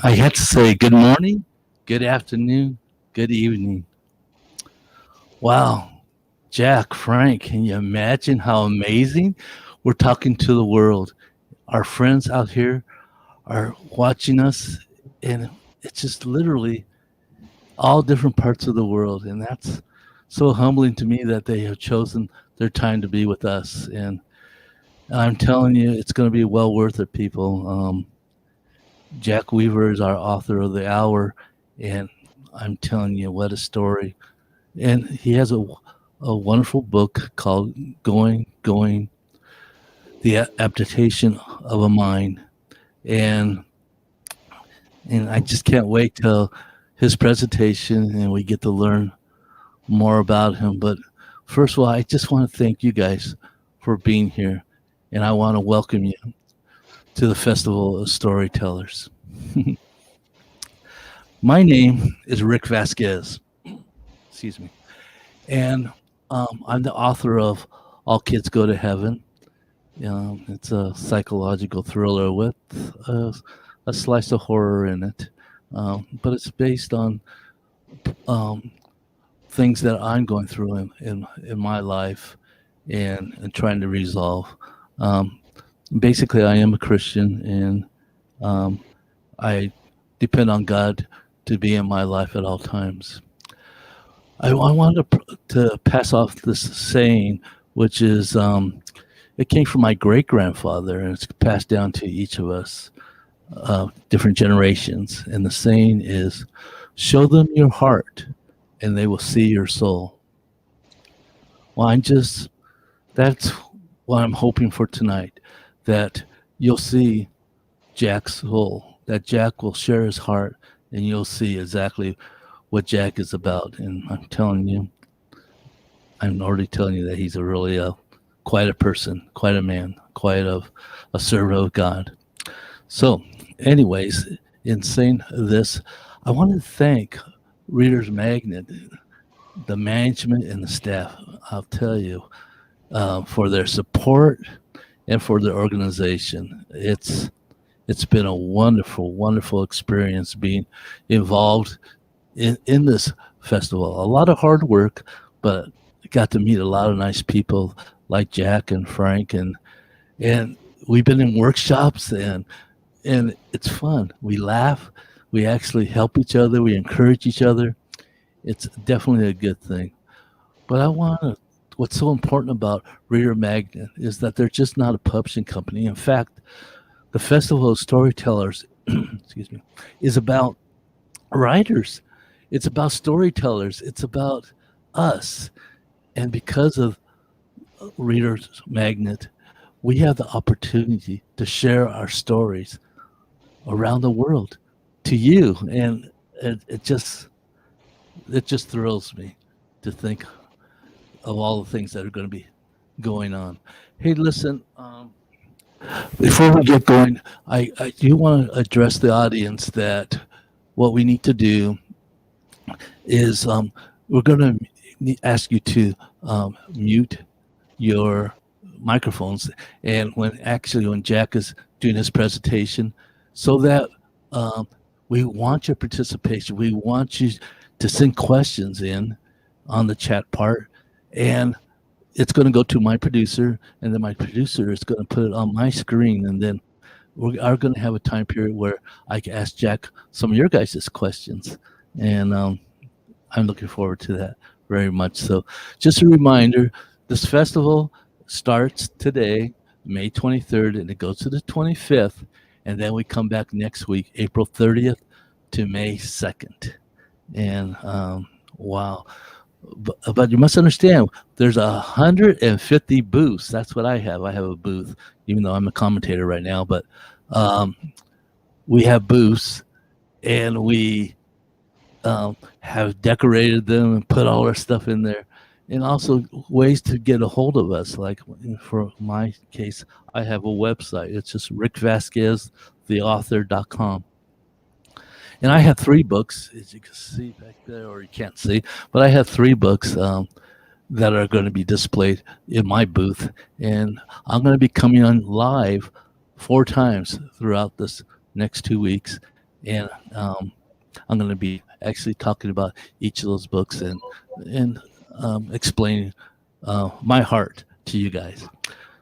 I had to say good morning, good afternoon, good evening. Wow, Jack, Frank, can you imagine how amazing we're talking to the world? Our friends out here are watching us, and it's just literally all different parts of the world. And that's so humbling to me that they have chosen their time to be with us. And I'm telling you, it's going to be well worth it, people. Jack Weaver is our author of the hour, and I'm telling you, what a story. And he has a wonderful book called Going, the Abduction of a Mind. And and I just can't wait till his presentation and we get to learn more about him. But first of all, I just want to thank you guys for being here. And I want to welcome you to the Festival of Storytellers. My name is Rick Vasquez. Excuse me. And I'm the author of All Kids Go to Heaven. It's a psychological thriller with a slice of horror in it, but it's based on um, things that I'm going through in my life and trying to resolve. Um, Basically, I am a Christian, and um, I depend on God to be in my life at all times. I wanted to pass off this saying, which is it came from my great grandfather, and it's passed down to each of us, different generations. And the saying is, show them your heart, and they will see your soul. Well, that's what I'm hoping for tonight, that you'll see Jack's soul, that Jack will share his heart, and you'll see exactly what Jack is about. And I'm already telling you that he's a really quite a person, quite a man, quite a servant of God. So, anyways, in saying this, I want to thank Reader's Magnet, the management and the staff. I'll tell you, for their support and for their organization. It's been a wonderful, wonderful experience being involved in this festival. A lot of hard work, but got to meet a lot of nice people like Jack and Frank, and we've been in workshops, and it's fun. We laugh, we actually help each other, we encourage each other. It's definitely a good thing. But I want to. What's so important about Reader Magnet is that they're just not a publishing company. In fact, the Festival of Storytellers, excuse me, is about writers. It's about storytellers. It's about us. And because of Reader's Magnet, we have the opportunity to share our stories around the world to you. And it just thrills me to think of all the things that are going to be going on. Hey, listen, before we get going, I do want to address the audience that what we need to do is we're going to ask you to mute your microphones, and when Jack is doing his presentation, so that we want your participation. We want you to send questions in on the chat part, and it's going to go to my producer, and then my producer is going to put it on my screen, and then we are going to have a time period where I can ask Jack some of your guys' questions, and I'm looking forward to that very much. So just a reminder, this festival starts today, May 23rd, and it goes to the 25th, and then we come back next week, April 30th to May 2nd. And wow. But you must understand, there's 150 booths. That's what I have. I have a booth, even though I'm a commentator right now. But we have booths, and we have decorated them and put all our stuff in there, and also ways to get a hold of us. Like for my case, I have a website. It's just rickvasqueztheauthor.com. And I have 3 books, as you can see back there, or you can't see, but I have 3 books that are going to be displayed in my booth. And I'm going to be coming on live 4 times throughout this next 2 weeks. and I'm going to be actually talking about each of those books and explaining my heart to you guys.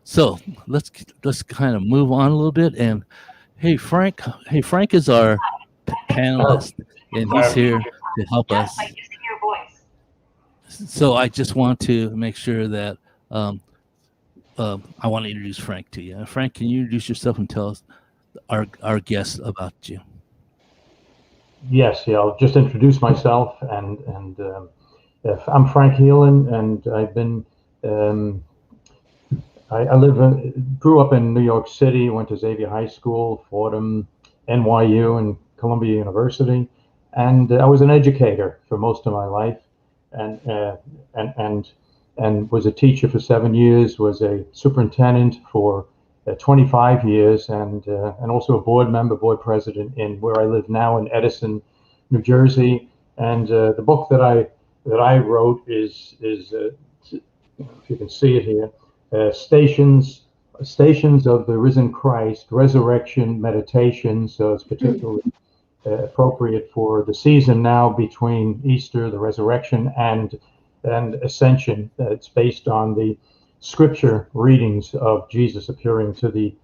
So let's kind of move on a little bit. And hey Frank is our panelist, and he's here to help us. So I just want to make sure that um, I want to introduce Frank to you. Frank, can you introduce yourself and tell us our guests about you? Yes, yeah, I'll just introduce myself, and I'm Frank Heelan, and I've been um, I grew up in New York City, went to Xavier High School, Fordham, NYU, and Columbia University, and I was an educator for most of my life, and and and and was a teacher for 7 years, was a superintendent for 25 years, and also a board member, board president in where I live now in Edison, New Jersey. And the book that I wrote is if you can see it here, Stations of the Risen Christ, Resurrection Meditation. So it's particularly appropriate for the season now between Easter, the resurrection, and Ascension. It's based on the scripture readings of Jesus appearing to the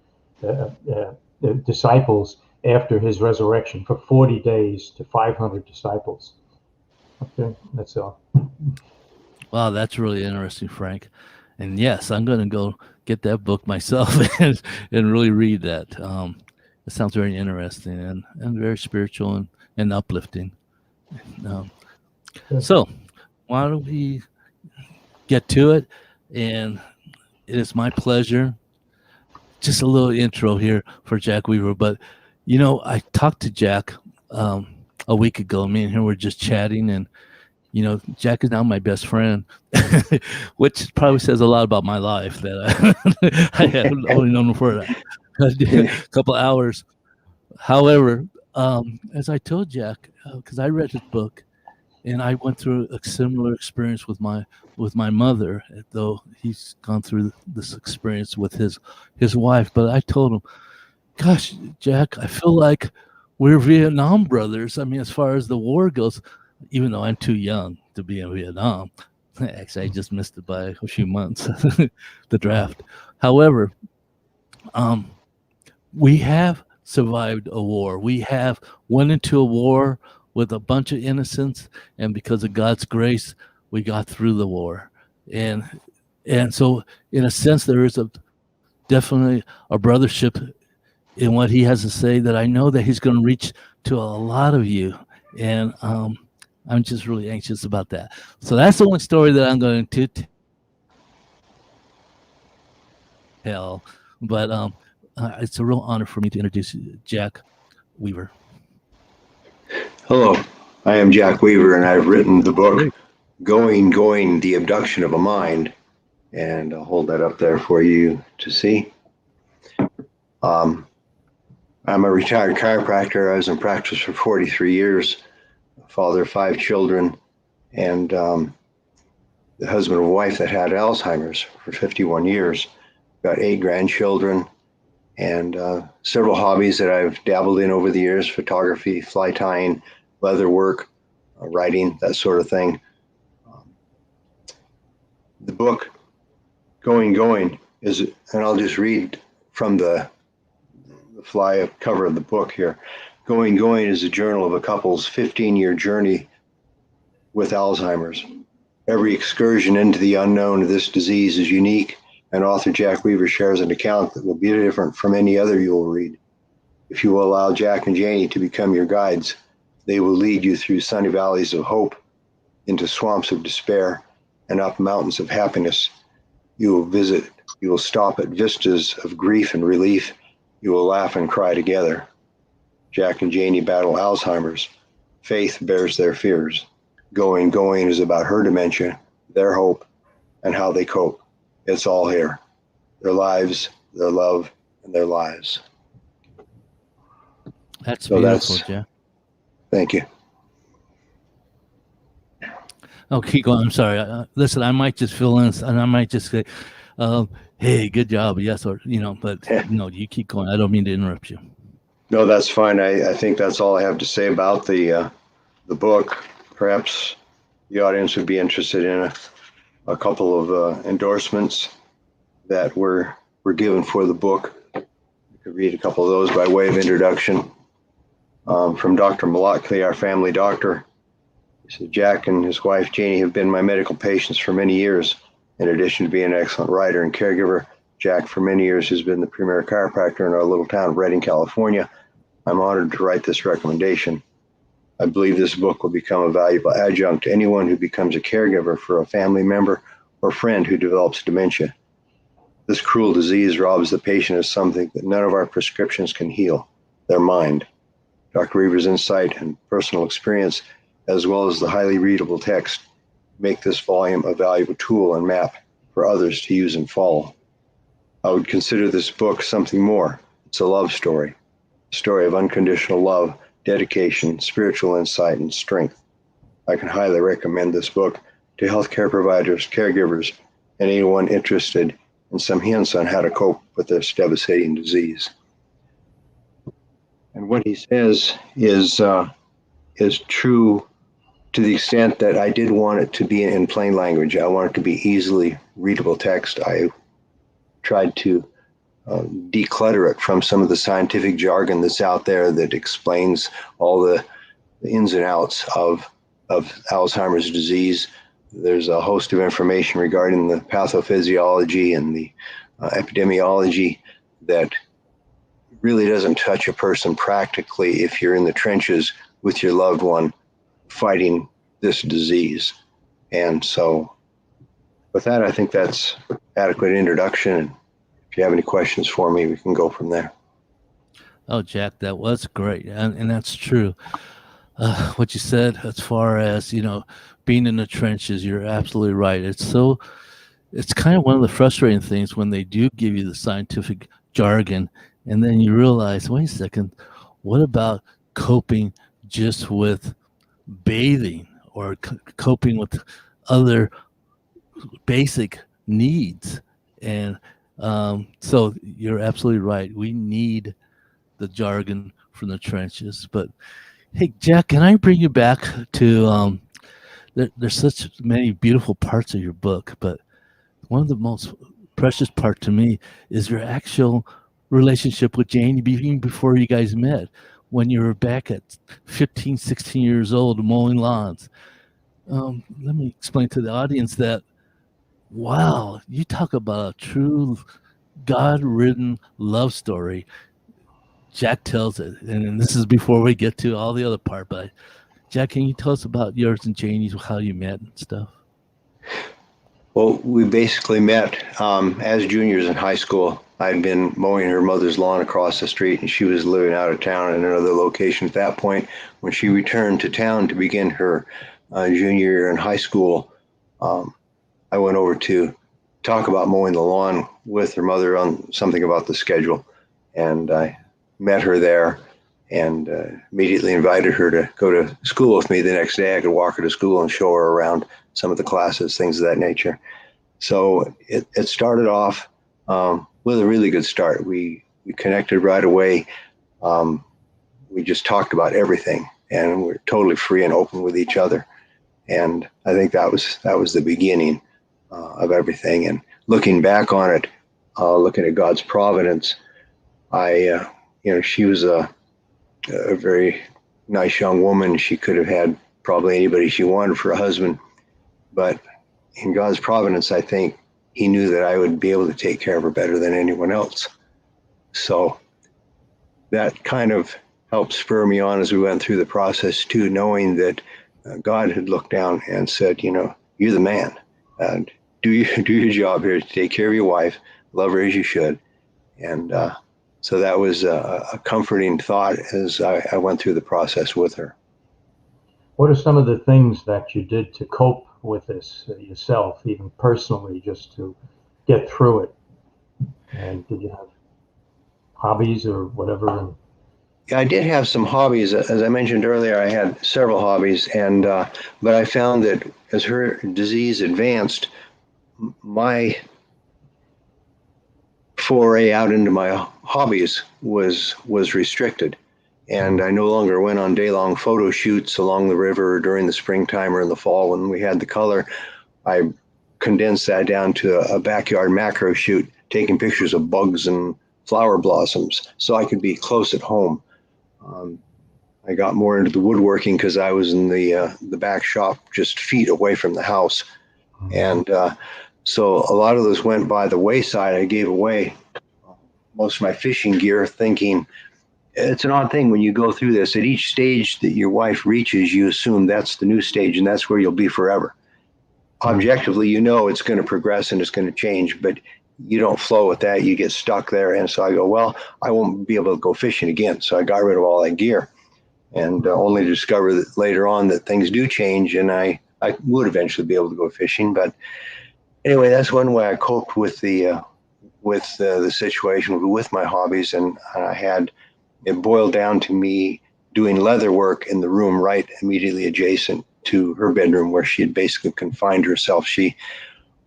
disciples after his resurrection for 40 days to 500 disciples. Okay, that's all. Wow, that's really interesting, Frank. And yes, I'm going to go get that book myself and really read that. It sounds very interesting and very spiritual and uplifting. Um, so, why don't we get to it? And it is my pleasure. Just a little intro here for Jack Weaver. But, I talked to Jack a week ago. Me and him were just chatting, and Jack is now my best friend, which probably says a lot about my life that I have only known him for a couple of hours. However, as I told Jack, because I read his book and I went through a similar experience with my mother, though he's gone through this experience with his wife. But I told him, "Gosh, Jack, I feel like we're Vietnam brothers. I mean, as far as the war goes." Even though I'm too young to be in Vietnam. Actually, I just missed it by a few months, the draft. However, we have survived a war. We have went into a war with a bunch of innocents, and because of God's grace, we got through the war. And so, in a sense, there is definitely a brothership in what he has to say that I know that he's going to reach to a lot of you. And I'm just really anxious about that. So that's the only story that I'm going to tell. But it's a real honor for me to introduce Jack Weaver. Hello, I am Jack Weaver, and I've written the book Going, the Abduction of a Mind. And I'll hold that up there for you to see. I'm a retired chiropractor. I was in practice for 43 years. Father of 5 children, and the husband of a wife that had Alzheimer's for 51 years. Got 8 grandchildren, and several hobbies that I've dabbled in over the years: photography, fly tying, leather work, writing, that sort of thing. The book Going is, and I'll just read from the fly cover of the book here. Going is a journal of a couple's 15-year journey with Alzheimer's. Every excursion into the unknown of this disease is unique, and author Jack Weaver shares an account that will be different from any other you will read. If you will allow Jack and Janie to become your guides, they will lead you through sunny valleys of hope, into swamps of despair, and up mountains of happiness. You will stop at vistas of grief and relief. You will laugh and cry together. Jack and Janie battle Alzheimer's. Faith bears their fears. Going is about her dementia, their hope, and how they cope. It's all here. Their lives, their love, and their lives. That's beautiful, Jack. Thank you. Oh, keep going. I'm sorry. Listen, I might just fill in, and I might just say, "Hey, good job, yes," or but no, you keep going. I don't mean to interrupt you. No, that's fine. I think that's all I have to say about the book. Perhaps the audience would be interested in a couple of endorsements that were given for the book. You could read a couple of those by way of introduction. From Dr. Malakley, our family doctor. He said, Jack and his wife, Janie, have been my medical patients for many years. In addition to being an excellent writer and caregiver, Jack for many years has been the premier chiropractor in our little town of Redding, California. I'm honored to write this recommendation. I believe this book will become a valuable adjunct to anyone who becomes a caregiver for a family member or friend who develops dementia. This cruel disease robs the patient of something that none of our prescriptions can heal, their mind. Dr. Reaver's insight and personal experience, as well as the highly readable text, make this volume a valuable tool and map for others to use and follow. I would consider this book something more. It's a love story, a story of unconditional love, dedication, spiritual insight, and strength. I can highly recommend this book to healthcare providers, caregivers, and anyone interested in some hints on how to cope with this devastating disease. And what he says is true to the extent that I did want it to be in plain language. I want it to be easily readable text. I tried to declutter it from some of the scientific jargon that's out there that explains all the ins and outs of Alzheimer's disease. There's a host of information regarding the pathophysiology and the epidemiology that really doesn't touch a person practically if you're in the trenches with your loved one fighting this disease. And so with that, I think that's adequate introduction. If you have any questions for me, we can go from there. Oh, Jack, that was great. And that's true. What you said as far as, being in the trenches, you're absolutely right. It's kind of one of the frustrating things when they do give you the scientific jargon and then you realize, wait a second, what about coping just with bathing or coping with other basic needs? And so you're absolutely right. We need the jargon from the trenches. But hey, Jack, can I bring you back to there's such many beautiful parts of your book, but one of the most precious part to me is your actual relationship with Janie even before you guys met, when you were back at 15, 16 years old mowing lawns. Let me explain to the audience that, wow, you talk about a true God-ridden love story. Jack tells it, and this is before we get to all the other part, but Jack, can you tell us about yours and Janie's, how you met and stuff? Well, we basically met as juniors in high school. I'd been mowing her mother's lawn across the street, and she was living out of town in another location at that point. When she returned to town to begin her junior year in high school, I went over to talk about mowing the lawn with her mother on something about the schedule. And I met her there and immediately invited her to go to school with me the next day. I could walk her to school and show her around some of the classes, things of that nature. So it started off with a really good start. We connected right away. We just talked about everything, and we're totally free and open with each other. And I think that was the beginning of everything. And looking back on it, looking at God's providence, she was a very nice young woman. She could have had probably anybody she wanted for a husband, but in God's providence, I think he knew that I would be able to take care of her better than anyone else. So that kind of helped spur me on as we went through the process too, knowing that God had looked down and said, you're the man, and do your job here to take care of your wife, love her as you should. And so that was a comforting thought as I went through the process with her. What are some of the things that you did to cope with this yourself, even personally, just to get through it? And did you have hobbies or whatever? I did have some hobbies. As I mentioned earlier, I had several hobbies, and but I found that as her disease advanced, my foray out into my hobbies was restricted. And I no longer went on day-long photo shoots along the river during the springtime or in the fall when we had the color. I condensed that down to a backyard macro shoot, taking pictures of bugs and flower blossoms so I could be close at home. I got more into the woodworking because I was in the back shop just feet away from the house. And so a lot of those went by the wayside. I gave away most of my fishing gear thinking, it's an odd thing when you go through this. At each stage that your wife reaches, you assume that's the new stage and that's where you'll be forever. Objectively, you know it's going to progress and it's going to change, but you don't flow with that. You get stuck there. And so I go, well, I won't be able to go fishing again. So I got rid of all that gear and only to discover that later on that things do change and I would eventually be able to go fishing. But anyway, that's one way I coped with the situation with my hobbies. And it boiled down to me doing leather work in the room right immediately adjacent to her bedroom where she had basically confined herself. She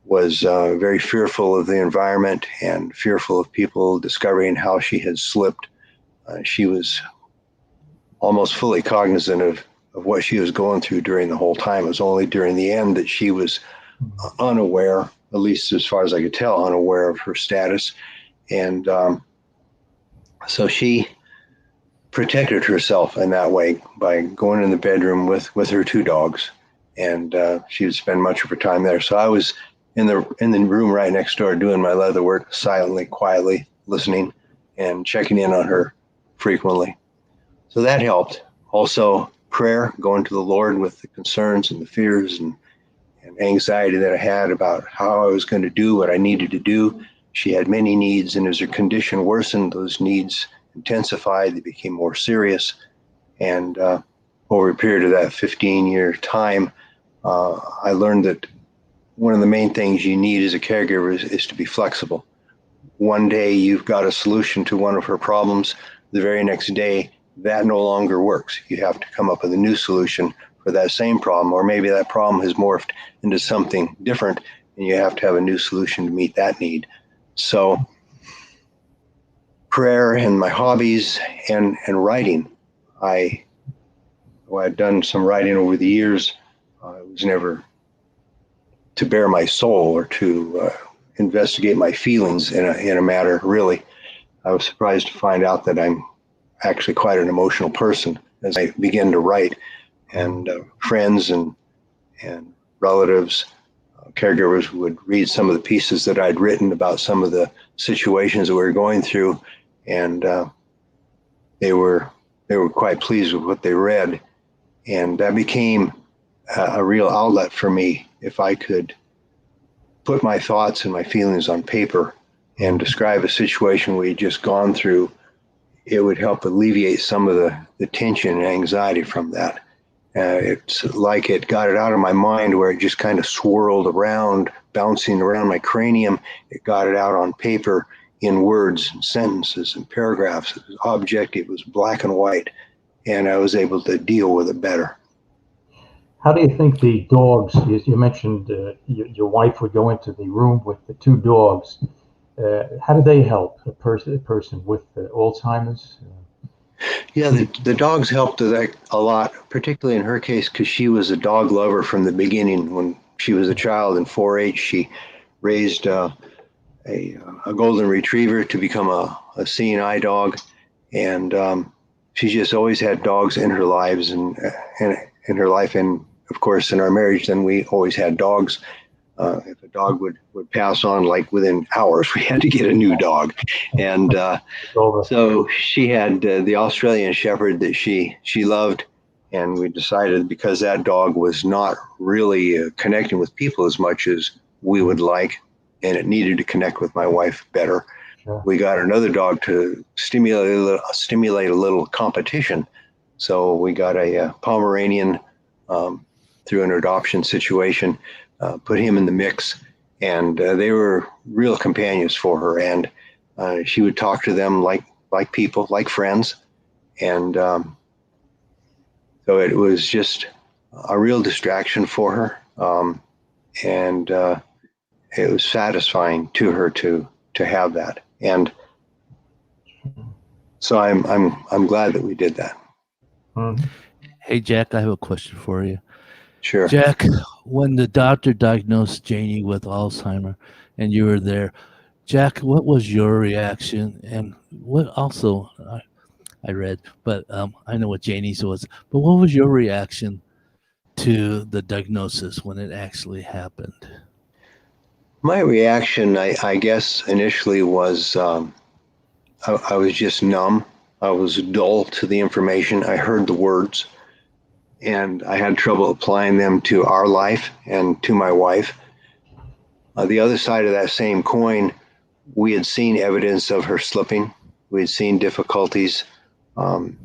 was very fearful of the environment and fearful of people discovering how she had slipped. She was almost fully cognizant of what she was going through during the whole time. It was only during the end that she was unaware, at least as far as I could tell, unaware of her status. And so she protected herself in that way by going in the bedroom with her two dogs, and she would spend much of her time there. So I was in the room right next door doing my leather work, silently, quietly listening and checking in on her frequently. So that helped. Also prayer, going to the Lord with the concerns and the fears and anxiety that I had about how I was going to do what I needed to do. She had many needs, and as her condition worsened, those needs intensified, they became more serious. And over a period of that 15-year time, I learned that one of the main things you need as a caregiver is to be flexible. One day you've got a solution to one of her problems. The very next day, that no longer works. You have to come up with a new solution for that same problem, or maybe that problem has morphed into something different, and you have to have a new solution to meet that need. So prayer and my hobbies and writing. I'd done some writing over the years. It was never to bare my soul or to investigate my feelings in a matter, really. I was surprised to find out that I'm actually quite an emotional person as I began to write, and friends and relatives, caregivers would read some of the pieces that I'd written about some of the situations that we were going through, and they were quite pleased with what they read, and that became a real outlet for me. If I could put my thoughts and my feelings on paper and describe a situation we had just gone through, it would help alleviate some of the tension and anxiety from that. It's like it got it out of my mind where it just kind of swirled around, bouncing around my cranium. It got it out on paper in words and sentences and paragraphs. It was objective, it was black and white, and I was able to deal with it better. How do you think the dogs, you mentioned your wife would go into the room with the two dogs. How do they help a person with Alzheimer's? Yeah, the dogs helped a lot, particularly in her case, because she was a dog lover from the beginning. When she was a child in 4-H, she raised a golden retriever to become a seeing eye dog, and she just always had dogs in her lives and in her life, and of course in our marriage. Then we always had dogs. If a dog would pass on, like within hours, we had to get a new dog. And so she had the Australian Shepherd that she loved. And we decided, because that dog was not really connecting with people as much as we would like, and it needed to connect with my wife better, we got another dog to stimulate a little competition. So we got a Pomeranian through an adoption situation. Put him in the mix, and they were real companions for her. And she would talk to them like people, like friends. And so it was just a real distraction for her. And it was satisfying to her to have that. And So I'm glad that we did that. Mhm. Hey, Jack, I have a question for you. Sure. Jack, when the doctor diagnosed Janie with Alzheimer and you were there, Jack, what was your reaction? And what also, I read, but I know what Janie's was, but what was your reaction to the diagnosis when it actually happened? My reaction, I guess, initially was I was just numb. I was dull to the information. I heard the words, and I had trouble applying them to our life and to my wife. The other side of that same coin, we had seen evidence of her slipping. We had seen difficulties. Um,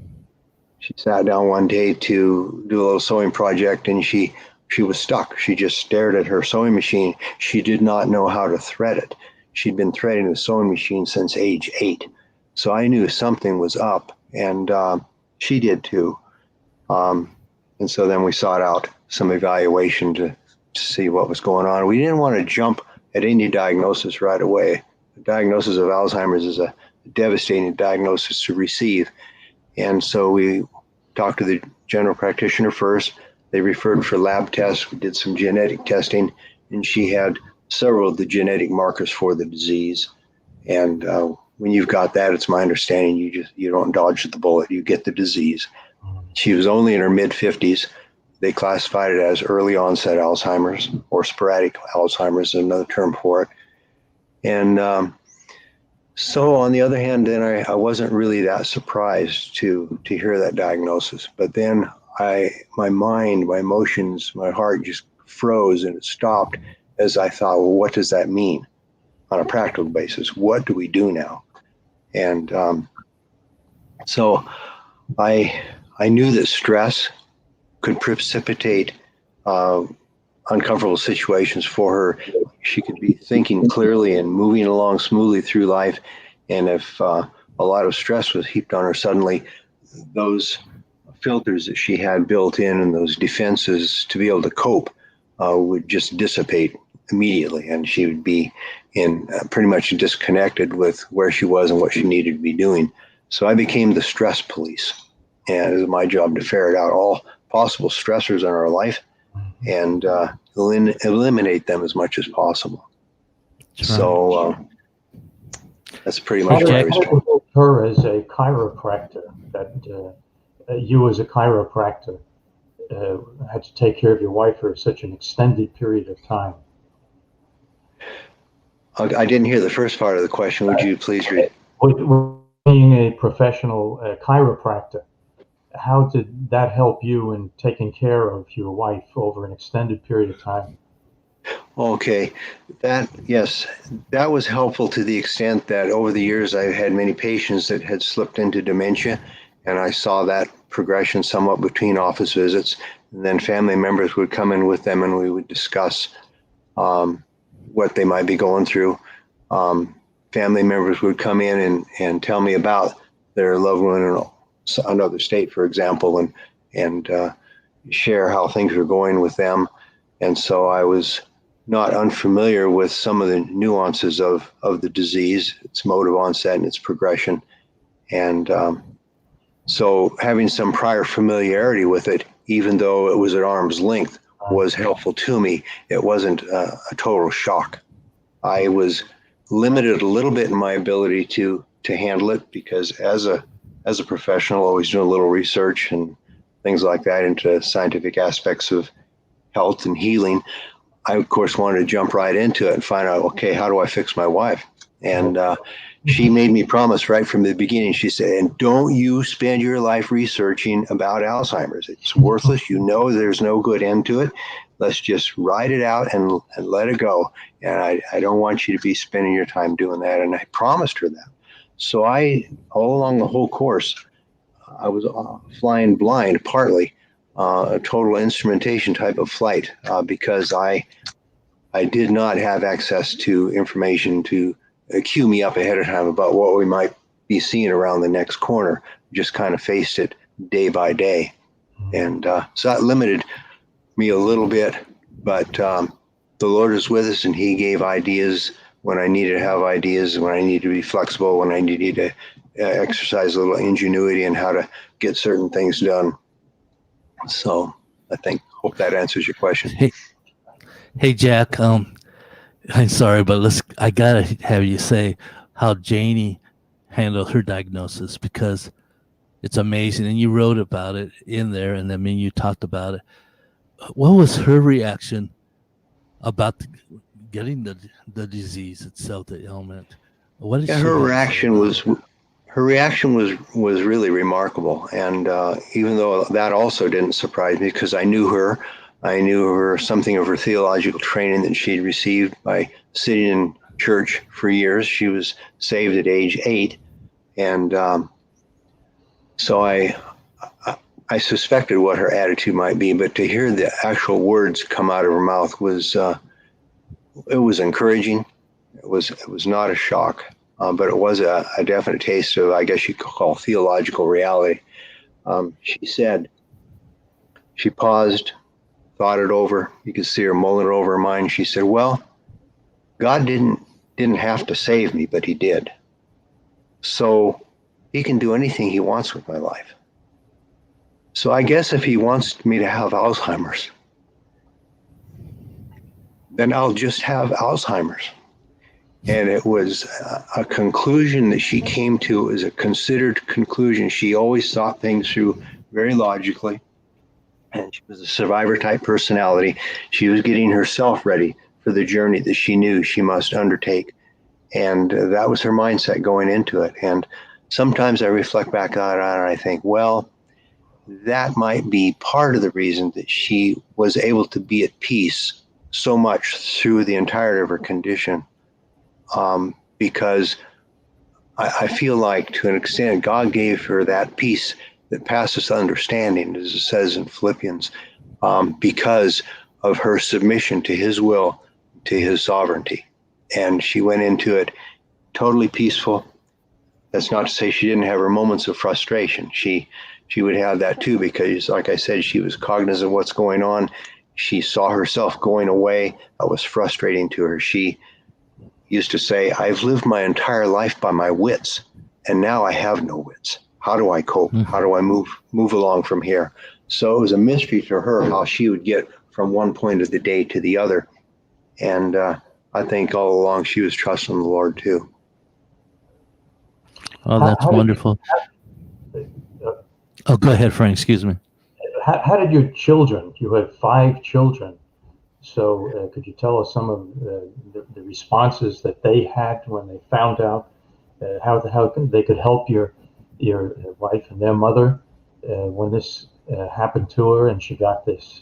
she sat down one day to do a little sewing project, and she was stuck. She just stared at her sewing machine. She did not know how to thread it. She'd been threading the sewing machine since age 8. So I knew something was up, and she did too. And so then we sought out some evaluation to see what was going on. We didn't want to jump at any diagnosis right away. The diagnosis of Alzheimer's is a devastating diagnosis to receive. And so we talked to the general practitioner first. They referred for lab tests. We did some genetic testing, and she had several of the genetic markers for the disease. And when you've got that, it's my understanding you don't dodge the bullet. You get the disease. She was only in her mid-50s. They classified it as early onset Alzheimer's, or sporadic Alzheimer's is another term for it. And so on the other hand, then I wasn't really that surprised to hear that diagnosis. But then my mind, my emotions, my heart just froze and it stopped as I thought, well, what does that mean on a practical basis? What do we do now? And so I knew that stress could precipitate uncomfortable situations for her. She could be thinking clearly and moving along smoothly through life. And if a lot of stress was heaped on her suddenly, those filters that she had built in and those defenses to be able to cope would just dissipate immediately. And she would be in pretty much disconnected with where she was and what she needed to be doing. So I became the stress police. And it was my job to ferret out all possible stressors in our life and eliminate them as much as possible. That's So that's pretty How much did my it response. help her as a chiropractor that you as a chiropractor had to take care of your wife for such an extended period of time? I didn't hear the first part of the question. Would you please read? With being a professional chiropractor, how did that help you in taking care of your wife over an extended period of time? Okay, yes, that was helpful to the extent that over the years I've had many patients that had slipped into dementia, and I saw that progression somewhat between office visits. And then family members would come in with them, and we would discuss what they might be going through. Family members would come in and tell me about their loved one in another state, for example, and share how things were going with them. And so I was not unfamiliar with some of the nuances of the disease, its mode of onset and its progression. And so having some prior familiarity with it, even though it was at arm's length, was helpful to me. It wasn't a total shock. I was limited a little bit in my ability to handle it because as a professional, always doing a little research and things like that into scientific aspects of health and healing. I, of course, wanted to jump right into it and find out, okay, how do I fix my wife? And she made me promise right from the beginning. She said, and don't you spend your life researching about Alzheimer's. It's worthless. You know there's no good end to it. Let's just ride it out and let it go. And I don't want you to be spending your time doing that. And I promised her that. So all along the whole course, I was flying blind, partly a total instrumentation type of flight because I did not have access to information to cue me up ahead of time about what we might be seeing around the next corner. Just kind of faced it day by day. And so that limited me a little bit, but the Lord is with us and he gave ideas when I needed to have ideas, when I needed to be flexible, when I needed exercise a little ingenuity in how to get certain things done. So I hope that answers your question. Hey, Jack. I'm sorry, but I gotta have you say how Janie handled her diagnosis, because it's amazing, and you wrote about it in there, and I mean you talked about it. What was her reaction about getting the disease itself, the ailment? What did she Her have to say reaction about was really remarkable, and even though that also didn't surprise me, because I knew her something of her theological training that she'd received by sitting in church for years. She was saved at age 8, and so I suspected what her attitude might be, but to hear the actual words come out of her mouth was it was encouraging. It was not a shock, but it was a definite taste of, I guess you could call, theological reality. She said, she paused, thought it over. You could see her mulling it over her mind. She said, "Well, God didn't have to save me, but He did. So He can do anything He wants with my life. So I guess if He wants me to have Alzheimer's, then I'll just have Alzheimer's." And it was a conclusion that she came to. It was a considered conclusion. She always thought things through very logically, and she was a survivor type personality. She was getting herself ready for the journey that she knew she must undertake. And that was her mindset going into it. And sometimes I reflect back on it and I think, well, that might be part of the reason that she was able to be at peace so much through the entirety of her condition. Because I feel like, to an extent, God gave her that peace that passes understanding, as it says in Philippians, because of her submission to His will, to His sovereignty. And she went into it totally peaceful. That's not to say she didn't have her moments of frustration. She would have that too, because, like I said, she was cognizant of what's going on. She saw herself going away. That was frustrating to her. She used to say, "I've lived my entire life by my wits, and now I have no wits. How do I cope? How do I move along from here?" So it was a mystery to her how she would get from one point of the day to the other. And I think all along she was trusting the Lord too. Oh, that's wonderful. Oh, go ahead, Frank. Excuse me. How did your children? You had 5 children. So could you tell us some of the responses that they had when they found out how they could help your wife and their mother when this happened to her and she got this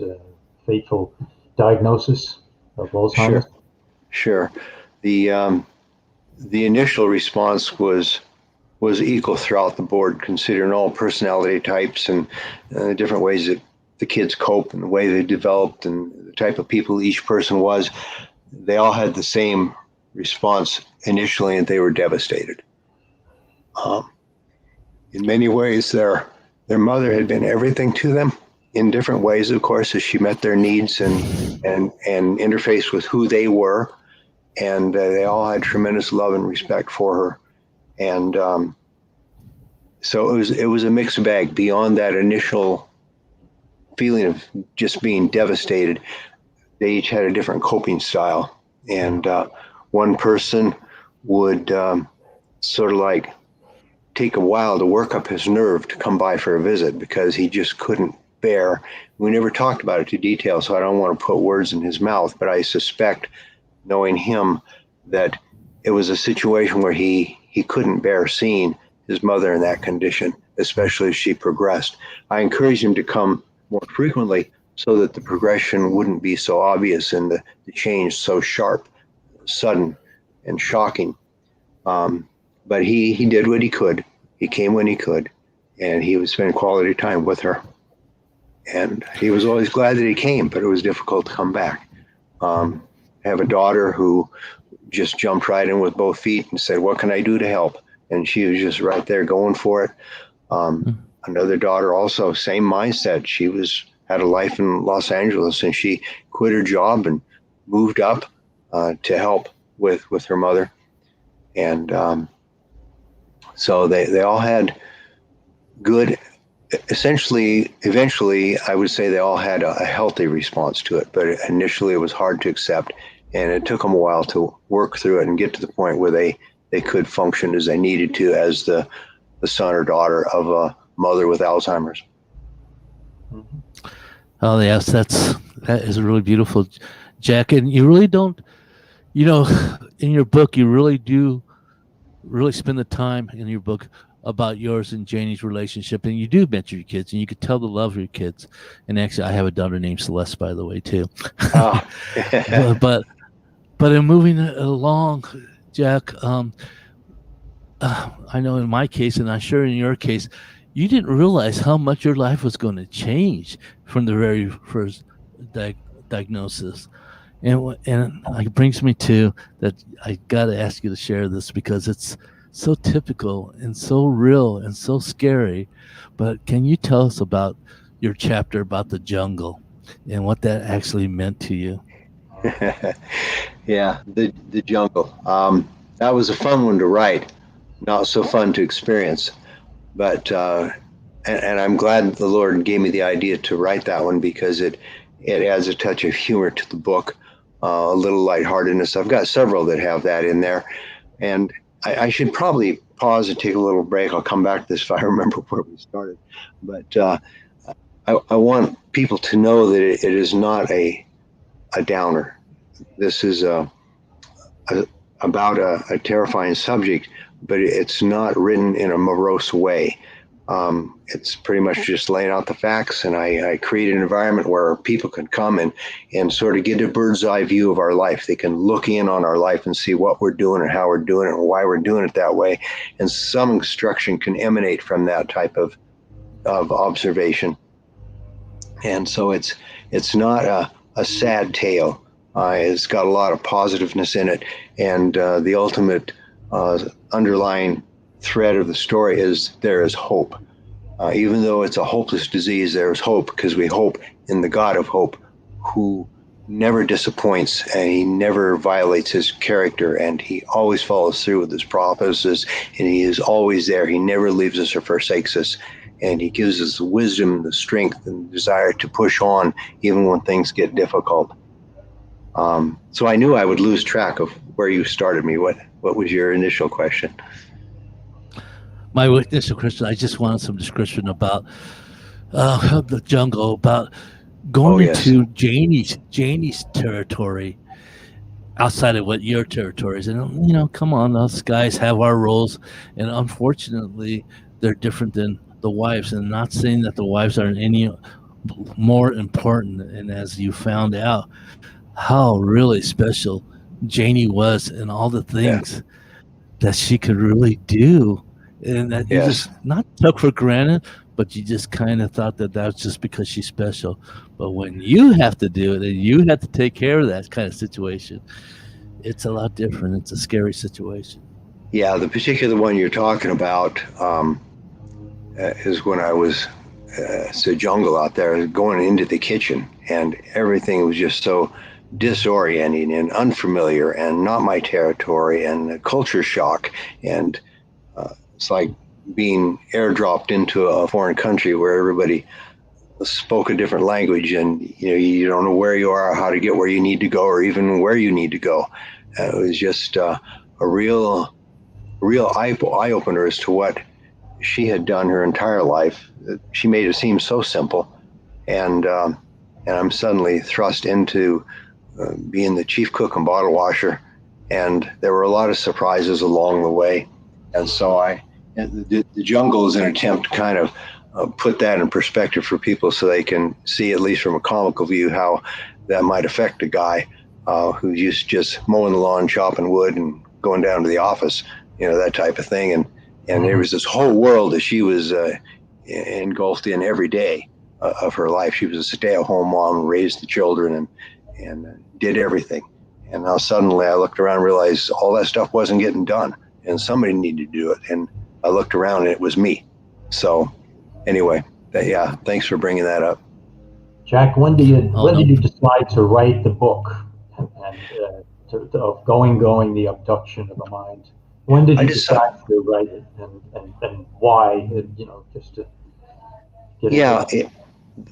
fateful diagnosis of Alzheimer's? Sure. The initial response was equal throughout the board, considering all personality types and the different ways that the kids cope and the way they developed and the type of people each person was. They all had the same response initially, and they were devastated. In many ways, their mother had been everything to them, in different ways, of course, as she met their needs and interfaced with who they were. And they all had tremendous love and respect for her. And so it was a mixed bag. Beyond that initial feeling of just being devastated, they each had a different coping style. And one person would sort of like take a while to work up his nerve to come by for a visit, because he just couldn't bear. We never talked about it to detail, so I don't want to put words in his mouth, but I suspect, knowing him, that it was a situation where he couldn't bear seeing his mother in that condition, especially as she progressed. I encouraged him to come more frequently so that the progression wouldn't be so obvious and the change so sharp, sudden, and shocking. But he did what he could. He came when he could, and he would spend quality time with her. And he was always glad that he came, but it was difficult to come back. I have a daughter who just jumped right in with both feet and said, "What can I do to help?" And she was just right there going for it. Another daughter also, same mindset. She had a life in Los Angeles, and she quit her job and moved up to help with her mother. And So they all had good, eventually, I would say they all had a healthy response to it, but initially it was hard to accept, and it took them a while to work through it and get to the point where they could function as they needed to as the son or daughter of a mother with Alzheimer's. Oh yes, that is really beautiful, Jack. And you really don't, in your book, you really do spend the time in your book about yours and Janie's relationship, and you do mention your kids, and you could tell the love of your kids. And actually, I have a daughter named Celeste, by the way, too. Oh. but in moving along, Jack, I know in my case, and I'm sure in your case, you didn't realize how much your life was going to change from the very first diagnosis. And it brings me to that I got to ask you to share this because it's so typical and so real and so scary. But can you tell us about your chapter about the jungle and what that actually meant to you? Yeah, the jungle. That was a fun one to write, not so fun to experience. But and I'm glad the Lord gave me the idea to write that one because it adds a touch of humor to the book, a little lightheartedness. I've got several that have that in there, and I should probably pause and take a little break. I'll come back to this if I remember where we started. But I want people to know that it is not a downer. This is about a terrifying subject, but it's not written in a morose way. It's pretty much just laying out the facts, and I create an environment where people can come and sort of get a bird's eye view of our life. They can look in on our life and see what we're doing and how we're doing it and why we're doing it that way. And some instruction can emanate from that type of observation. And so it's not a sad tale. It's got a lot of positiveness in it, and the ultimate underlying thread of the story is there is hope. Even though it's a hopeless disease, there is hope because we hope in the God of hope, who never disappoints and he never violates his character, and he always follows through with his promises, and he is always there. He never leaves us or forsakes us, and he gives us the wisdom, the strength, and the desire to push on even when things get difficult. So I knew I would lose track of where you started me. What was your initial question? My initial question, I just wanted some description about the jungle, about going into Janie's territory outside of what your territory is. And, come on, us guys have our roles. And unfortunately, they're different than the wives. And not saying that the wives are any more important. And as you found out, how really special Janie was and all the things that she could really do. And that you just not took for granted, but you just kind of thought that was just because she's special. But when you have to do it and you have to take care of that kind of situation, it's a lot different. It's a scary situation. Yeah, the particular one you're talking about is when I was it's a jungle out there, going into the kitchen, and everything was just so disorienting and unfamiliar and not my territory, and a culture shock. And it's like being airdropped into a foreign country where everybody spoke a different language, and you don't know where you are, or how to get where you need to go, or even where you need to go. It was just a real eye opener as to what she had done her entire life. She made it seem so simple, and I'm suddenly thrust into being the chief cook and bottle washer, and there were a lot of surprises along the way. And so the jungle is an attempt to kind of put that in perspective for people so they can see, at least from a comical view, how that might affect a guy who's used to just mowing the lawn, chopping wood, and going down to the office, that type of thing. And there was this whole world that she was engulfed in every day of her life. She was a stay-at-home mom, raised the children, and did everything. And now suddenly I looked around and realized all that stuff wasn't getting done, and somebody needed to do it. And I looked around and it was me. So anyway, thanks for bringing that up. Jack, when did you decide to write the book and of going, the abduction of the mind? When did I you decided, decide to write it, and why? Just to get yeah, into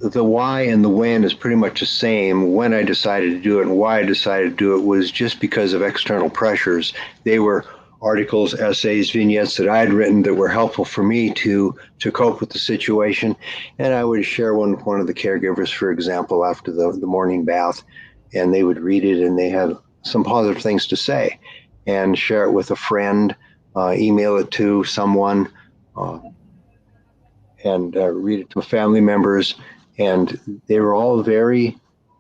the why and the when is pretty much the same. When I decided to do it and why I decided to do it was just because of external pressures. They were articles, essays, vignettes that I had written that were helpful for me to cope with the situation. And I would share one of the caregivers, for example, after the morning bath, and they would read it and they had some positive things to say, and share it with a friend, email it to someone. Uh, and read it to family members, and they were all very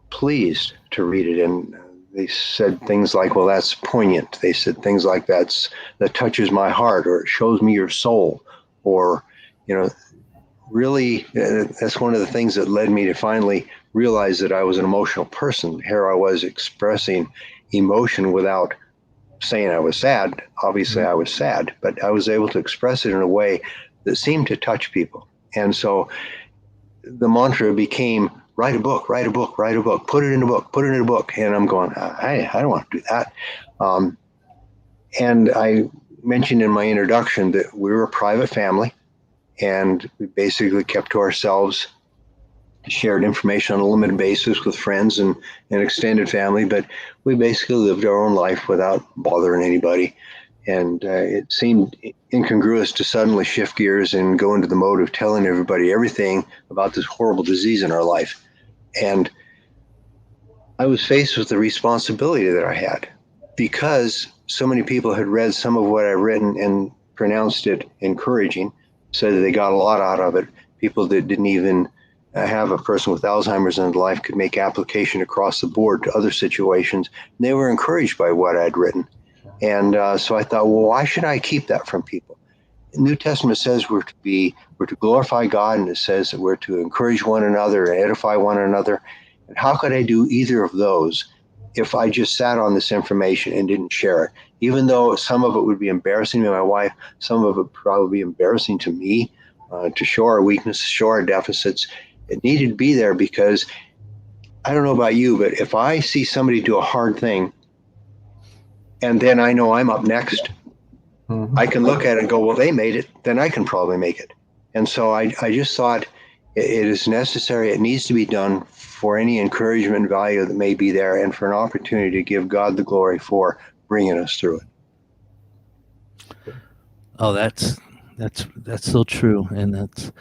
pleased to read it. And they said things like, "Well, that's poignant." They said things like, "That touches my heart," or "It shows me your soul," or, you know, really, that's one of the things that led me to finally realize that I was an emotional person. Here I was expressing emotion without saying I was sad. Obviously, I was sad, but I was able to express it in a way that seemed to touch people. And so the mantra became, write a book, write a book, write a book, put it in a book, put it in a book. And I'm going, I don't want to do that. Um, and I mentioned in my introduction that we were a private family, and we basically kept to ourselves, shared information on a limited basis with friends and extended family, but we basically lived our own life without bothering anybody. And it seemed incongruous to suddenly shift gears and go into the mode of telling everybody everything about this horrible disease in our life. And I was faced with the responsibility that I had, because so many people had read some of what I've written and pronounced it encouraging, said that they got a lot out of it. People that didn't even have a person with Alzheimer's in their life could make application across the board to other situations. And they were encouraged by what I'd written. And so I thought, well, why should I keep that from people? The New Testament says we're to glorify God, and it says that we're to encourage one another and edify one another. And how could I do either of those if I just sat on this information and didn't share it? Even though some of it would be embarrassing to my wife, some of it would probably be embarrassing to me, to show our weaknesses, show our deficits. It needed to be there because I don't know about you, but if I see somebody do a hard thing and then I know I'm up next, I can look at it and go, well, they made it, then I can probably make it. And so I just thought it is necessary. It needs to be done for any encouragement and value that may be there, and for an opportunity to give God the glory for bringing us through it. Oh, that's so true, and that's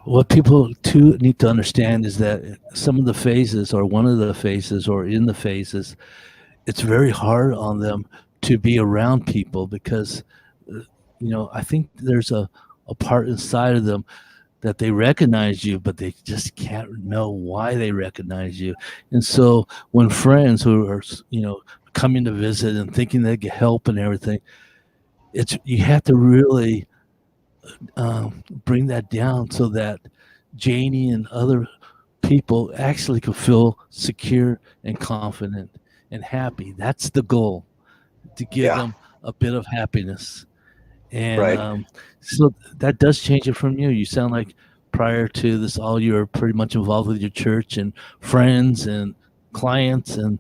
what people too need to understand is that some of the phases, or one of the phases, or in the phases, it's very hard on them to be around people because, I think there's a part inside of them that they recognize you, but they just can't know why they recognize you. And so when friends who are, coming to visit and thinking they get help and everything, you have to really bring that down so that Janie and other people actually can feel secure and confident and happy. That's the goal, to give Yeah, them a bit of happiness. And right. so that does change it from you. You sound like prior to this, all you're pretty much involved with your church and friends and clients, and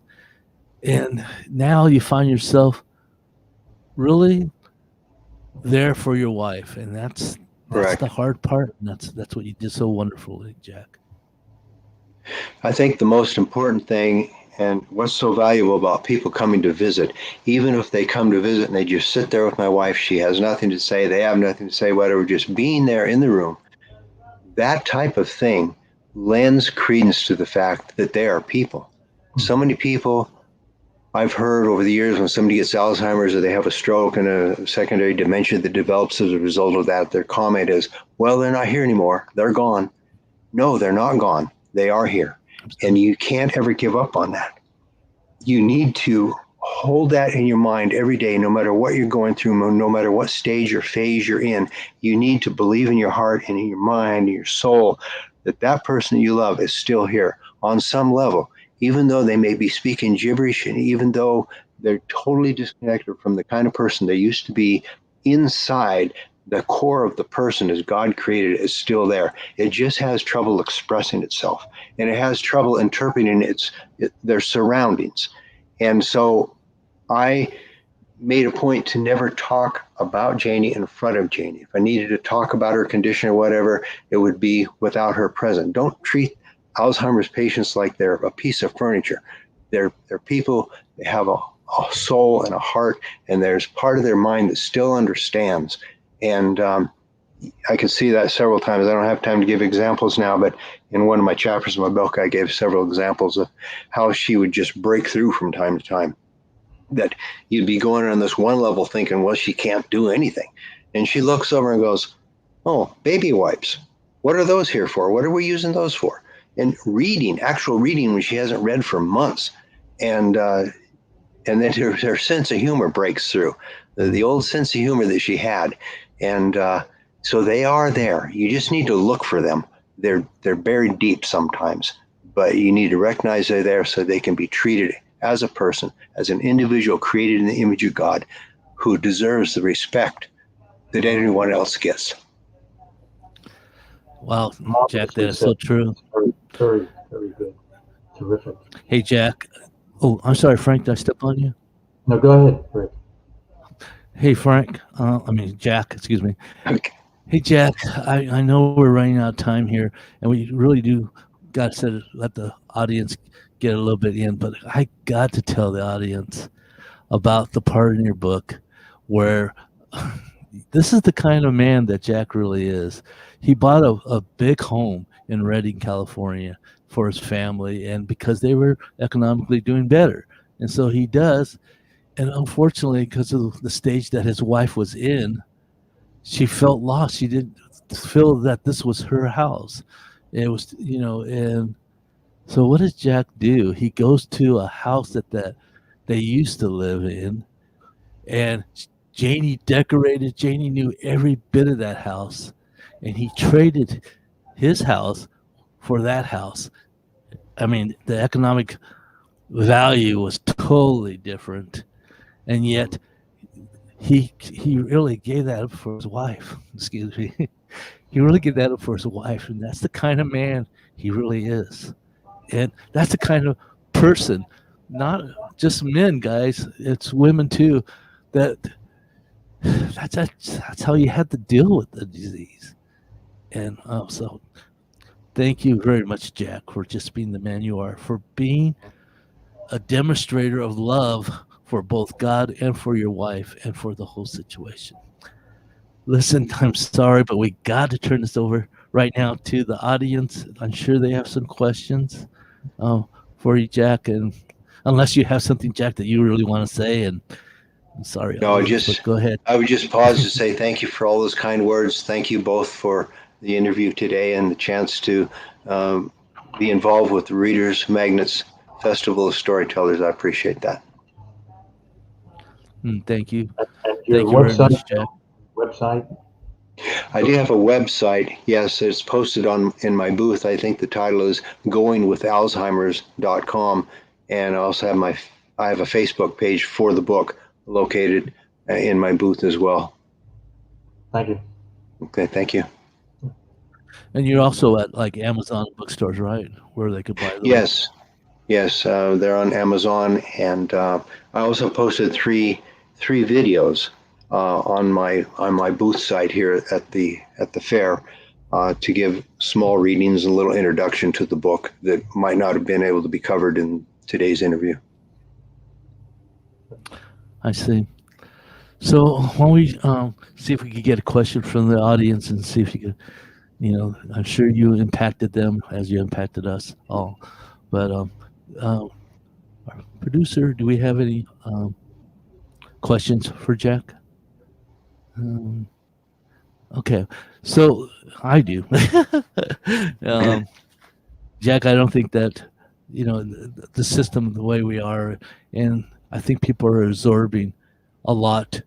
now you find yourself really there for your wife, and that's the Correct. hard part, and that's what you did so wonderfully, Jack. I think the most important thing, and what's so valuable about people coming to visit, even if they come to visit and they just sit there with my wife, she has nothing to say, they have nothing to say, whatever, just being there in the room, that type of thing lends credence to the fact that they are people. So many people I've heard over the years, when somebody gets Alzheimer's or they have a stroke and a secondary dementia that develops as a result of that, their comment is, well, they're not here anymore. They're gone. No, they're not gone. They are here. And you can't ever give up on that. You need to hold that in your mind every day, no matter what you're going through, no matter what stage or phase you're in. You need to believe in your heart and in your mind and your soul that that person you love is still here on some level, even though they may be speaking gibberish, and even though they're totally disconnected from the kind of person they used to be. Inside, the core of the person as God created is still there. It just has trouble expressing itself, and it has trouble interpreting their surroundings. And so I made a point to never talk about Janie in front of Janie. If I needed to talk about her condition or whatever, it would be without her present. Don't treat Alzheimer's patients like they're a piece of furniture. They're people. They have a soul and a heart, and there's part of their mind that still understands. And I could see that several times. I don't have time to give examples now, but in one of my chapters of my book, I gave several examples of how she would just break through from time to time. That you'd be going on this one level thinking, well, she can't do anything. And she looks over and goes, oh, baby wipes. What are those here for? What are we using those for? And reading, actual reading when she hasn't read for months. And then her sense of humor breaks through. The old sense of humor that she had. And so they are there. You just need to look for them. They're buried deep sometimes, but you need to recognize they're there so they can be treated as a person, as an individual created in the image of God who deserves the respect that anyone else gets. Wow, Jack, that is so true. Very, very, very good. Terrific. Hey, Jack. Oh, I'm sorry, Frank, did I step on you? No, go ahead, Rick. Hey, Frank. Jack, excuse me. Okay. Hey, Jack, I know we're running out of time here, and we really do got to let the audience get a little bit in, but I got to tell the audience about the part in your book where this is the kind of man that Jack really is. He bought a big home in Redding, California for his family, and because they were economically doing better. And so he does. And unfortunately, because of the stage that his wife was in, she felt lost. She didn't feel that this was her house. It was, and so what does Jack do? He goes to a house that they used to live in, and Janie decorated. Janie knew every bit of that house, and he traded his house for that house. I mean, the economic value was totally different, and yet he really gave that up for his wife. Excuse me. He really gave that up for his wife, and that's the kind of man he really is. And that's the kind of person, not just men, guys, it's women too, that's how you had to deal with the disease. And so thank you very much, Jack, for just being the man you are, for being a demonstrator of love for both God and for your wife and for the whole situation. Listen, I'm sorry, but we got to turn this over right now to the audience. I'm sure they have some questions for you, Jack. And unless you have something, Jack, that you really want to say, and I'm sorry. No, but go ahead. I would just pause to say thank you for all those kind words. Thank you both for the interview today and the chance to be involved with the ReadersMagnet's Festival of Storytellers. I appreciate that. Thank you. And your Thank you very website, much, Jack. Website? I do have a website. Yes, it's posted in my booth. I think the title is goingwithalzheimers.com. And I also have I have a Facebook page for the book located in my booth as well. Thank you. Okay, thank you. And you're also at like Amazon bookstores, right? Where they could buy them. Yes, they're on Amazon, and I also posted three videos on my booth site here at the fair to give small readings and a little introduction to the book that might not have been able to be covered in today's interview. I see. So why don't we see if we could get a question from the audience and see if you could, I'm sure you impacted them as you impacted us all. But our producer, do we have any questions for Jack? Okay, so I do. Jack, I don't think that, the system the way we are, and I think people are absorbing a lot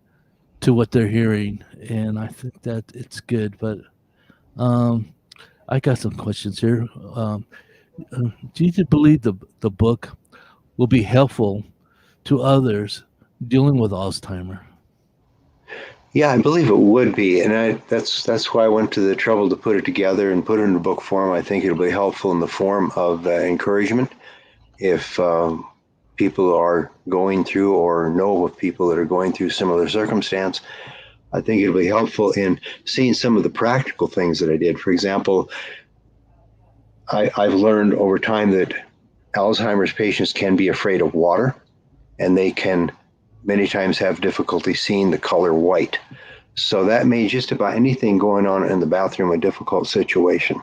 to what they're hearing, and I think that it's good. But I got some questions here. Do you believe the book will be helpful to others dealing with Alzheimer? Yeah, I believe it would be, and that's why I went to the trouble to put it together and put it in book form. I think it'll be helpful in the form of encouragement. If people are going through or know of people that are going through similar circumstance, I think it'll be helpful in seeing some of the practical things that I did. For example, I've learned over time that Alzheimer's patients can be afraid of water, and they can many times have difficulty seeing the color white. So that made just about anything going on in the bathroom a difficult situation.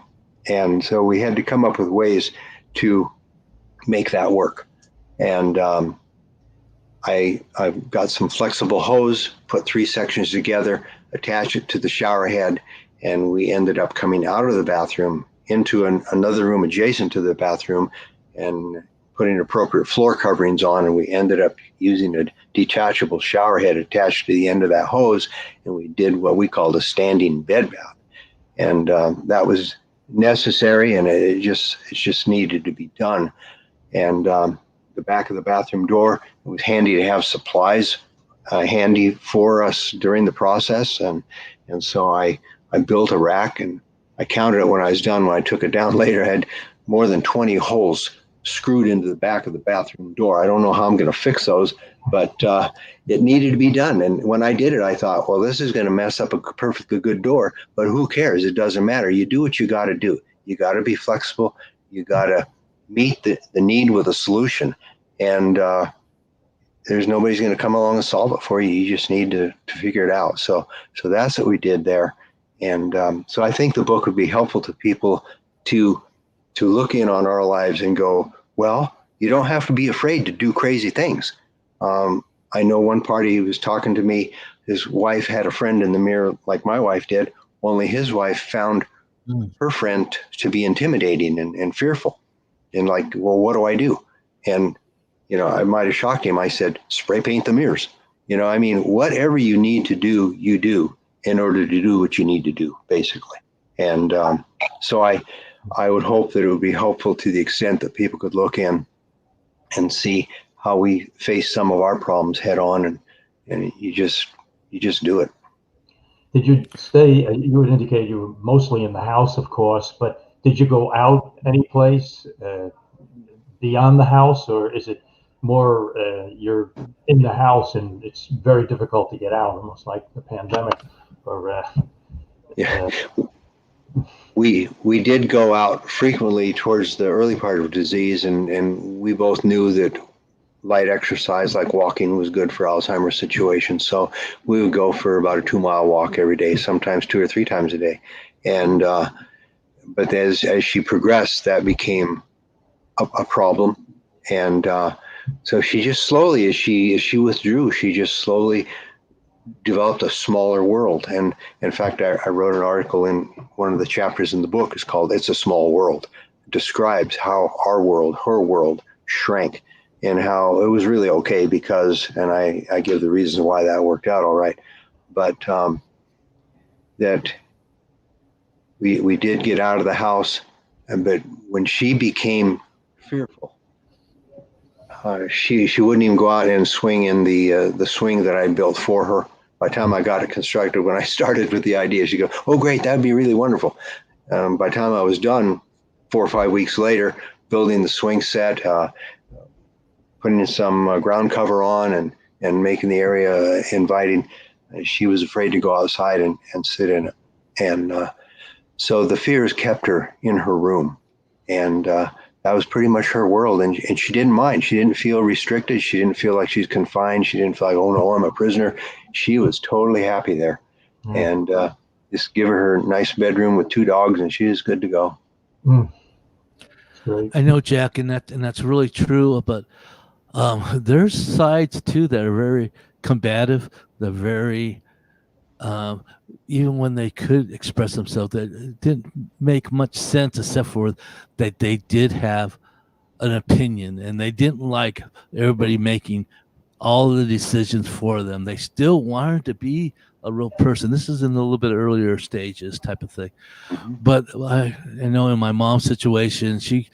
And so we had to come up with ways to make that work. And I've got some flexible hose, put 3 sections together, attach it to the shower head, and we ended up coming out of the bathroom into another room adjacent to the bathroom and putting appropriate floor coverings on, and we ended up using a detachable shower head attached to the end of that hose, and we did what we called a standing bed bath. And that was necessary, and it just needed to be done. And the back of the bathroom door, it was handy to have supplies handy for us during the process. And so I built a rack, and I counted it when I was done. When I took it down later, I had more than 20 holes screwed into the back of the bathroom door. I don't know how I'm going to fix those, but it needed to be done. And when I did it, I thought, well, this is going to mess up a perfectly good door, but who cares? It doesn't matter. You do what you got to do. You got to be flexible. You got to meet the need with a solution. And there's nobody's going to come along and solve it for you. You just need to figure it out. So that's what we did there. And so I think the book would be helpful to people to look in on our lives and go, well, you don't have to be afraid to do crazy things. I know one party was talking to me, his wife had a friend in the mirror like my wife did, only his wife found her friend to be intimidating and fearful. And like, well, what do I do? And, I might have shocked him. I said, spray paint the mirrors. I mean, whatever you need to do, you do in order to do what you need to do, basically. And so I would hope that it would be helpful to the extent that people could look in and see how we face some of our problems head on, and you just do it. Did you stay, you would indicate you were mostly in the house, of course, but did you go out any place beyond the house, or is it more you're in the house and it's very difficult to get out, almost like the pandemic? Or yeah. We did go out frequently towards the early part of disease, and we both knew that light exercise like walking was good for Alzheimer's situations. So we would go for about a 2-mile walk every day, sometimes 2 or 3 times a day. And but as she progressed, that became a problem. And so she just slowly, as she withdrew, she just slowly developed a smaller world. And in fact, I wrote an article in one of the chapters in the book. It's called "It's a Small World." It describes how our world, her world, shrank, and how it was really okay because, and I give the reasons why that worked out all right, but that we did get out of the house, but when she became fearful, she wouldn't even go out and swing in the swing that I built for her. By the time I got it constructed, when I started with the idea, she'd go, "Oh, great, that'd be really wonderful." By the time I was done, 4 or 5 weeks later, building the swing set, putting some ground cover on and making the area inviting, she was afraid to go outside and sit in it. And so the fears kept her in her room. And that was pretty much her world. And she didn't mind. She didn't feel restricted. She didn't feel like she's confined. She didn't feel like, oh no, I'm a prisoner. She was totally happy there. And just give her a nice bedroom with 2 dogs and she is good to go. Great. I know, Jack, and that's really true. But there's sides too that are very combative. They're very even when they could express themselves, that didn't make much sense, except for that they did have an opinion and they didn't like everybody making all the decisions for them. They still wanted to be a real person. This is in a little bit earlier stages type of thing. But I know in my mom's situation, she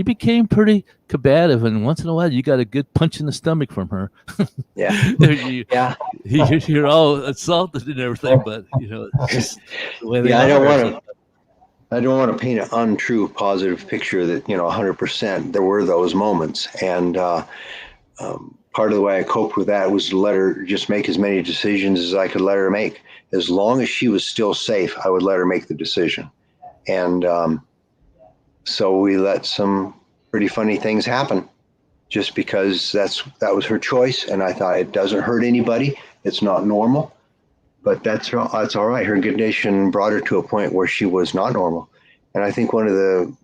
became pretty combative, and once in a while you got a good punch in the stomach from her. Yeah. You're all assaulted and everything, but it's just the way they I are. don't want to paint an untrue positive picture that 100%. There were those moments, and part of the way I coped with that was to let her just make as many decisions as I could let her make. As long as she was still safe, I would let her make the decision. And so we let some pretty funny things happen just because that was her choice. And I thought, it doesn't hurt anybody. It's not normal, but that's all right. Her condition brought her to a point where she was not normal. And I think one of the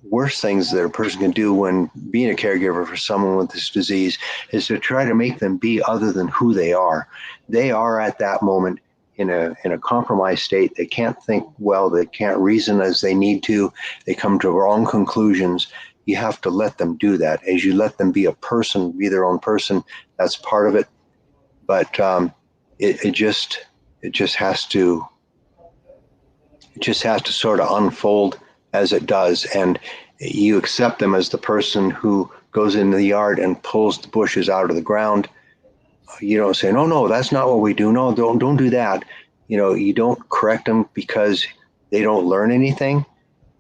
worst things that a person can do when being a caregiver for someone with this disease is to try to make them be other than who they are. They are at that moment in a compromised state. They can't think well. They can't reason as they need to. They come to wrong conclusions. You have to let them do that. As you let them be a person, be their own person, that's part of it. But it just has to sort of unfold as it does, and you accept them as the person who goes into the yard and pulls the bushes out of the ground. You don't say, no, that's not what we do. No, don't do that. You don't correct them because they don't learn anything.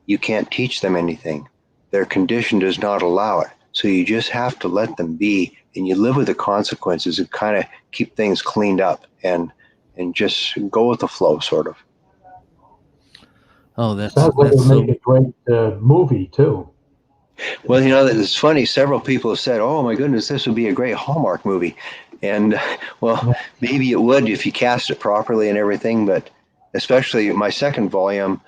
You can't teach them anything. Their condition does not allow it. So you just have to let them be, and you live with the consequences and kind of keep things cleaned up and just go with the flow, sort of. Oh, that's Sounds like it would so. make a great movie too. Well, it's funny. Several people have said, "Oh my goodness, this would be a great Hallmark movie," and well, maybe it would if you cast it properly and everything. But especially my second volume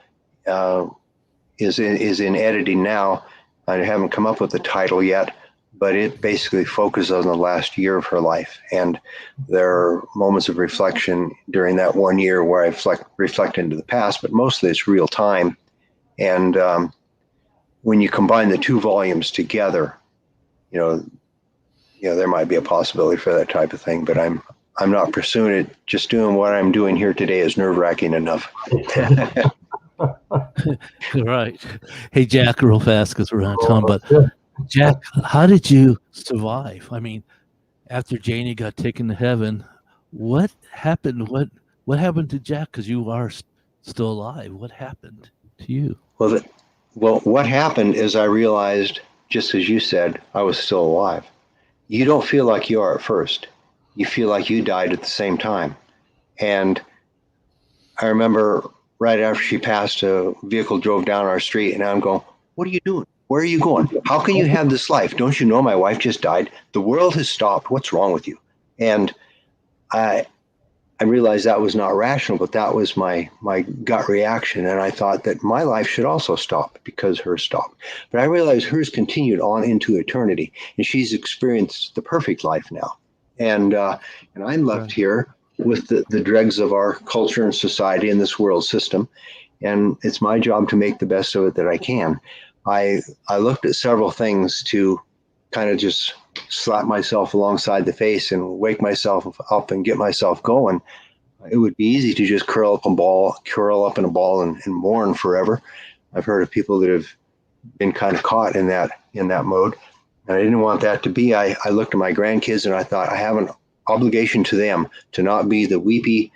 is in editing now. I haven't come up with the title yet, but it basically focuses on the last year of her life, and there are moments of reflection during that 1 year where I reflect into the past, but mostly it's real time. And when you combine the two volumes together, there might be a possibility for that type of thing, but I'm not pursuing it. Just doing what I'm doing here today is nerve-wracking enough. Right. Hey, Jack, real fast because we're out of time. But Sure. Jack, how did you survive? I mean, after Janie got taken to heaven, what happened? What happened to Jack? Because you are still alive. What happened to you? Well, what happened is I realized, just as you said, I was still alive. You don't feel like you are at first. You feel like you died at the same time. And I remember right after she passed, a vehicle drove down our street, and I'm going, "What are you doing? Where are you going? How can you have this life? Don't you know my wife just died? The world has stopped. What's wrong with you?" And I realized that was not rational, but that was my gut reaction. And I thought that my life should also stop because hers stopped. But I realized hers continued on into eternity, and she's experienced the perfect life now. And I'm left here with the dregs of our culture and society and this world system. And it's my job to make the best of it that I can. I looked at several things to kind of just slap myself alongside the face and wake myself up and get myself going. It would be easy to just curl up in a ball and mourn forever. I've heard of people that have been kind of caught in that mode. And I didn't want that to be. I looked at my grandkids and I thought, I have an obligation to them to not be the weepy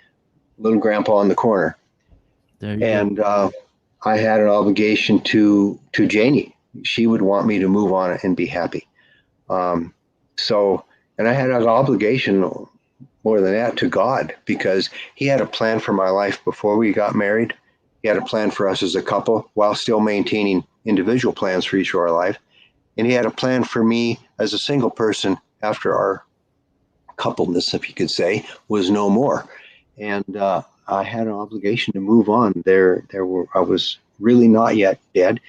little grandpa in the corner. And I had an obligation to Janie. She would want me to move on and be happy. And I had an obligation more than that to God, because he had a plan for my life before we got married. He had a plan for us as a couple while still maintaining individual plans for each of our life. And he had a plan for me as a single person after our coupleness, if you could say, was no more. And I had an obligation to move on. I was really not yet dead.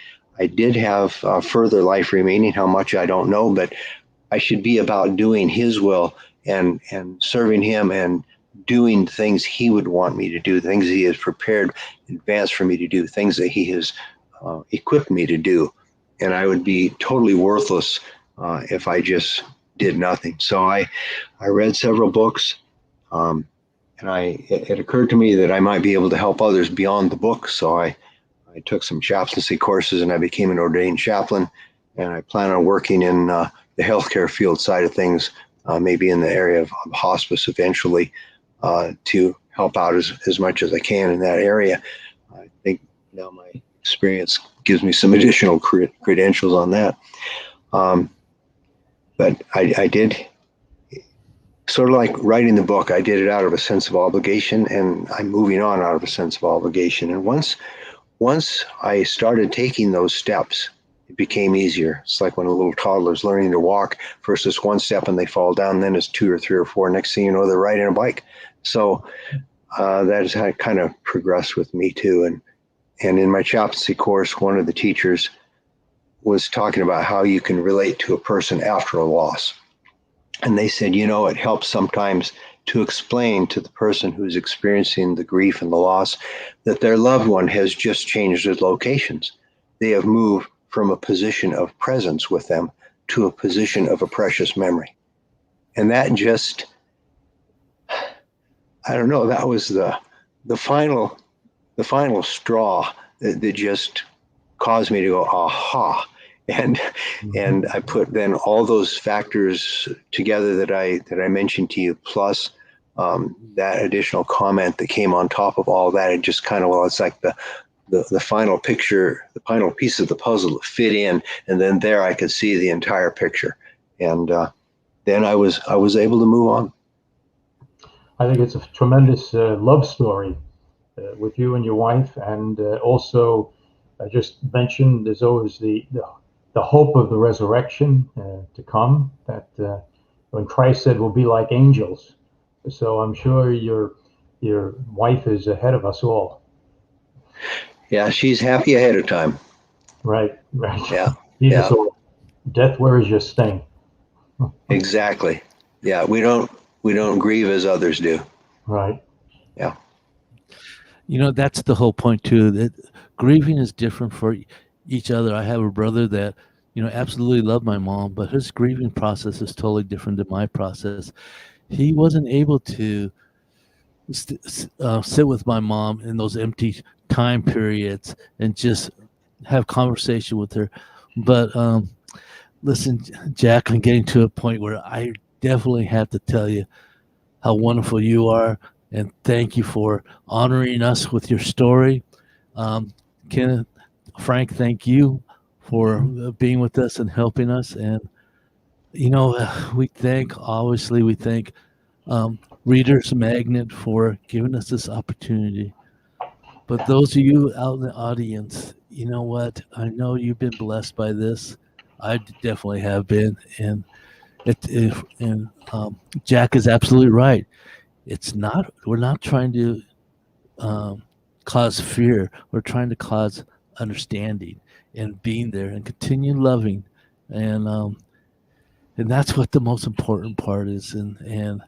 I did have further life remaining. How much, I don't know, but I should be about doing his will and serving him and doing things he would want me to do, things he has prepared in advance for me to do, things that he has equipped me to do. And I would be totally worthless if I just did nothing. So I read several books, and it occurred to me that I might be able to help others beyond the book. So I took some chaplaincy courses and I became an ordained chaplain. And I plan on working in the healthcare field side of things, maybe in the area of hospice eventually, to help out as much as I can in that area. I think now my experience gives me some additional credentials on that. but I did, sort of like writing the book, I did it out of a sense of obligation, and I'm moving on out of a sense of obligation. And once I started taking those steps, it became easier. It's like when a little toddler's learning to walk. First it's one step and they fall down, then it's 2 or 3 or 4. Next thing you know, they're riding a bike. So that has had kind of progressed with me too. And in my chaplaincy course, one of the teachers was talking about how you can relate to a person after a loss. And they said, it helps sometimes to explain to the person who's experiencing the grief and the loss that their loved one has just changed their locations. They have moved from a position of presence with them to a position of a precious memory. And that just, I don't know, that was the final straw that just caused me to go, aha. And I put then all those factors together that I mentioned to you, plus that additional comment that came on top of all that. It just kind of, it's like the final picture, the final piece of the puzzle that fit in, and then there I could see the entire picture, and then I was able to move on. I think it's a tremendous love story with you and your wife, and also I just mentioned there's always the hope of the resurrection to come, that when Christ said we'll be like angels. So I'm sure your wife is ahead of us all. Yeah, she's happy ahead of time. Right. Yeah. Jesus, death, where is your sting? Exactly. Yeah, we don't grieve as others do. Right. Yeah. That's the whole point too, that grieving is different for each other. I have a brother that absolutely loved my mom, but his grieving process is totally different than my process. He wasn't able to sit with my mom in those empty time periods and just have conversation with her. But listen, Jack, I'm getting to a point where I definitely have to tell you how wonderful you are, and thank you for honoring us with your story. Kenneth, Frank, thank you for being with us and helping us. And we thank ReadersMagnet for giving us this opportunity. But those of you out in the audience, you know what? I know you've been blessed by this. I definitely have been, and Jack is absolutely right. We're not trying to cause fear. We're trying to cause understanding and being there and continue loving, and that's what the most important part is. And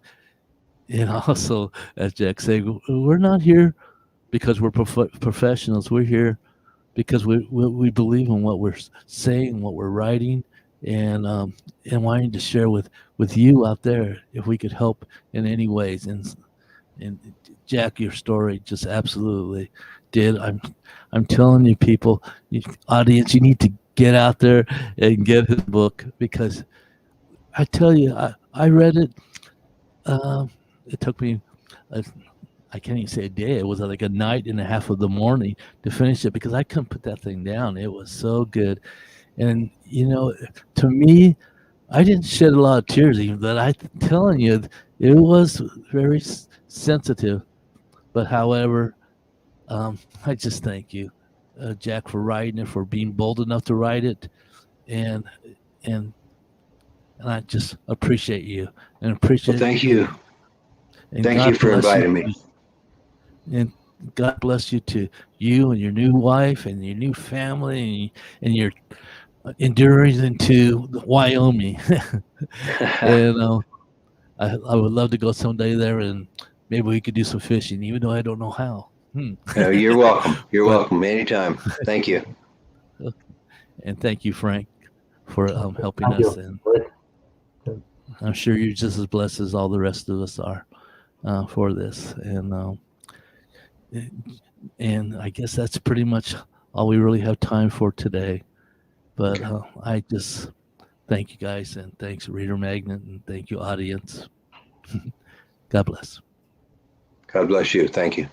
also, as Jack said, we're not here because we're professionals. We're here because we believe in what we're saying, what we're writing, and wanting to share with you out there if we could help in any ways. And Jack, your story just absolutely did. I'm telling you, people, audience, you need to get out there and get his book, because I tell you, I read it. It took me, I can't even say a day. It was like a night and a half of the morning to finish it, because I couldn't put that thing down. It was so good. And, to me, I didn't shed a lot of tears, even, but I'm telling you, it was very sensitive. But however, I just thank you, Jack, for writing it, for being bold enough to write it. And I just appreciate you and appreciate. Well, thank you. And thank God you for inviting you. me. And God bless you, to you and your new wife and your new family, and your enduring into Wyoming. And I would love to go someday there, and maybe we could do some fishing, even though I don't know how. You're welcome. You're welcome anytime. Thank you. And thank you, Frank, for helping Thank us. you. And I'm sure you're just as blessed as all the rest of us are for this. And I guess that's pretty much all we really have time for today. But I just thank you guys, and thanks ReaderMagnet, and thank you, audience. God bless. God bless you. Thank you.